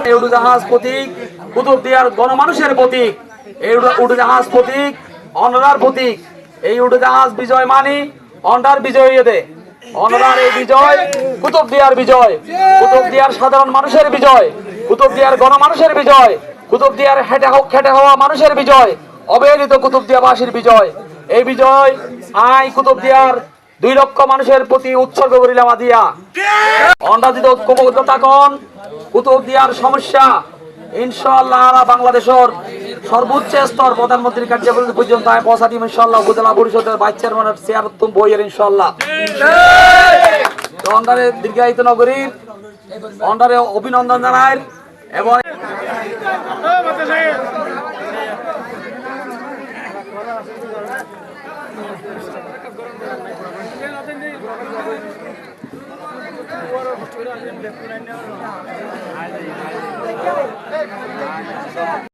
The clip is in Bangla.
এই উড়োজাহাজ প্রতীক কুতুবদিয়ার গণমানুষের প্রতীক। এই উড়োজাহাজ প্রতীক অনরার প্রতীক। এই উড়োজাহাজ বিজয় মানি অন্ডার বিজয় দে। অনরার এই বিজয় কুতুবদিয়ার বিজয়, কুতুবদিয়ার সাধারণ মানুষের বিজয়, কুতুবদিয়ার গণমানুষের বিজয়, কুতুবদিয়ার খেটে হওয়া মানুষের বিজয়, অবহেলিত কুতুবদিয়াবাসীর বিজয়। এই বিজয় আই কুতুবদিয়ার 2 লক্ষ মানুষের প্রতি উৎসর্গ করিলাম দিয়া। অন্ডাদিত ঐক্যবদ্ধ থাকুন। কুতুবদিয়ার সমস্যা ইনশাআল্লাহ বাংলাদেশের সর্বোচ্চ স্তর প্রধানমন্ত্রীর কার্যালয় পর্যন্ত পৌঁছাতে ইনশাআল্লাহ উপজেলা পরিষদের ভাইস চেয়ারম্যানের চেয়ারত্তম বইয়ের ইনশাআল্লাহ। অন্ডারে দীর্ঘায়িত নগরীর অন্ডারে অভিনন্দন জানায় এবং